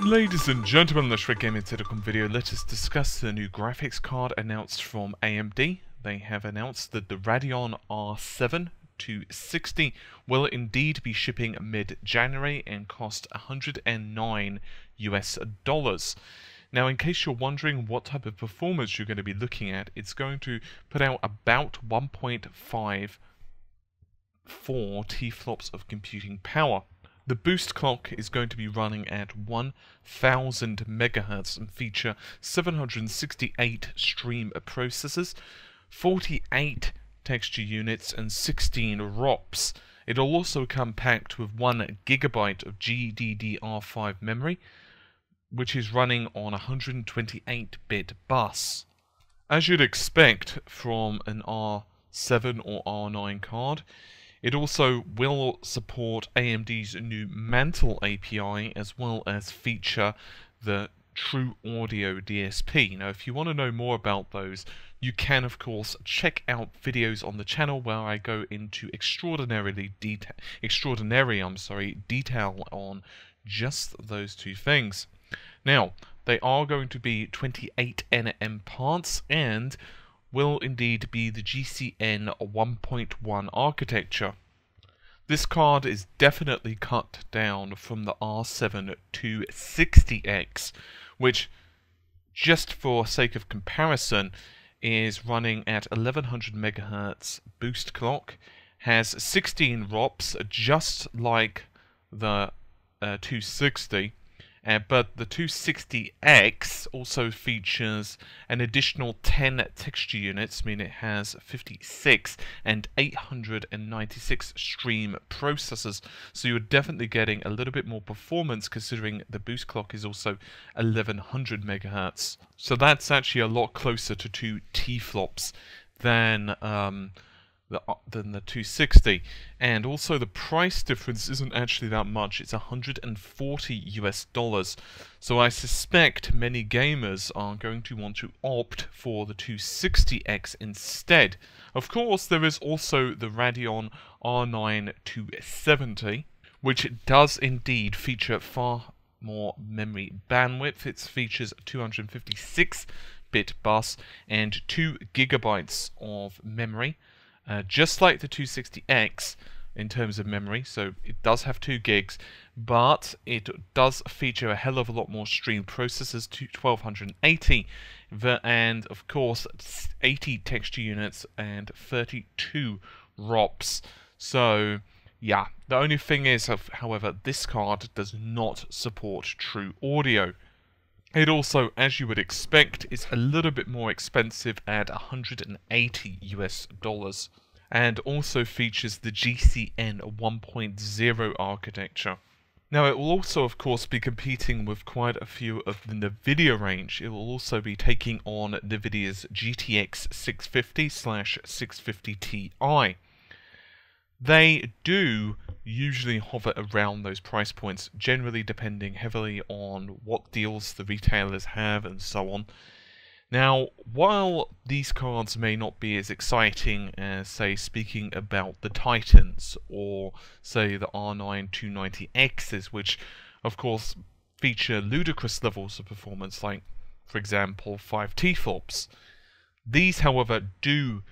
Ladies and gentlemen, let's Gaming Telecom video. Let us discuss the new graphics card announced from AMD. They have announced that the Radeon R7 260 will indeed be shipping mid-January and cost $109 US. Now, in case you're wondering what type of performance you're going to be looking at, it's going to put out about 1.54 TFLOPS of computing power. The boost clock is going to be running at 1000 MHz and feature 768 stream processors, 48 texture units and 16 ROPs. It'll also come packed with 1 GB of GDDR5 memory, which is running on a 128-bit bus. As you'd expect from an R7 or R9 card, it also will support AMD's new Mantle API as well as feature the True Audio DSP. Now, if you want to know more about those, you can of course check out videos on the channel where I go into extraordinary detail on just those two things. Now, they are going to be 28 nm parts and will indeed be the GCN 1.1 architecture. This card is definitely cut down from the R7 260X, which, just for sake of comparison, is running at 1100 MHz boost clock, has 16 ROPs just like the 260, but the 260X also features an additional 10 texture units, meaning it has 56 and 896 stream processors. So you're definitely getting a little bit more performance considering the boost clock is also 1100 MHz. So that's actually a lot closer to 2 TFLOPS than the 260, and also the price difference isn't actually that much. It's $140 US. So I suspect many gamers are going to want to opt for the 260X instead. Of course, there is also the Radeon R9 270, which does indeed feature far more memory bandwidth. It features 256-bit bus and 2 GB of memory. Just like the 260X in terms of memory, so it does have 2 gigs, but it does feature a hell of a lot more stream processors, 1280, and of course 80 texture units and 32 ROPs. So yeah, the only thing is, however, this card does not support True Audio. It also, as you would expect, is a little bit more expensive at $180 US, and also features the GCN 1.0 architecture. Now, it will also, of course, be competing with quite a few of the NVIDIA range. It will also be taking on NVIDIA's GTX 650/650 Ti. They do usually hover around those price points, generally depending heavily on what deals the retailers have and so on. Now, while these cards may not be as exciting as, say, speaking about the Titans or, say, the R9 290Xs, which, of course, feature ludicrous levels of performance, like, for example, 5 TFLOPS, these, however, do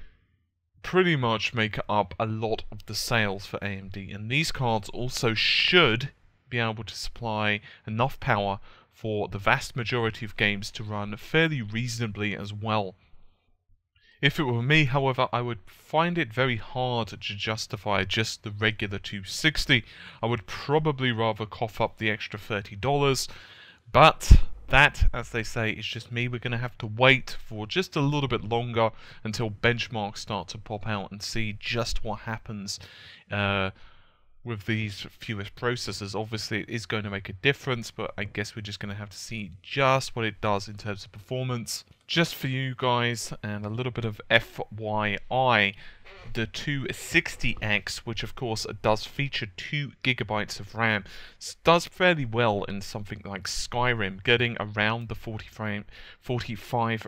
pretty much make up a lot of the sales for AMD, and these cards also should be able to supply enough power for the vast majority of games to run fairly reasonably as well. If it were me, however, I would find it very hard to justify just the regular 260. I would probably rather cough up the extra $30, but that, as they say, is just me. We're going to have to wait for just a little bit longer until benchmarks start to pop out and see just what happens with these fewest processors. Obviously, it is going to make a difference, but I guess we're just going to have to see just what it does in terms of performance. Just for you guys, and a little bit of FYI, the 260X, which of course does feature 2 GB of RAM, does fairly well in something like Skyrim, getting around the 45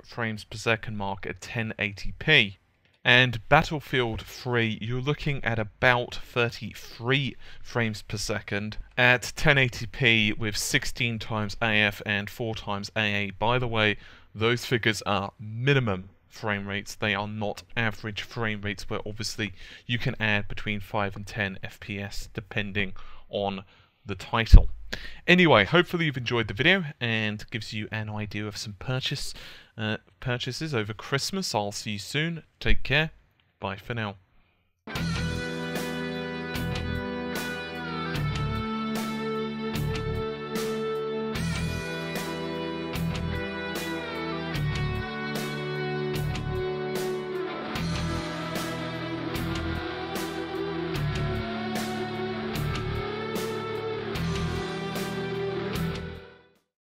frames per second mark at 1080p. And Battlefield 3, you're looking at about 33 frames per second at 1080p with 16 times AF and 4 times AA. By the way, those figures are minimum frame rates. They are not average frame rates, where obviously you can add between 5 and 10 FPS depending on the title. Anyway, hopefully you've enjoyed the video and gives you an idea of some purchases over Christmas. I'll see you soon. Take care. Bye for now.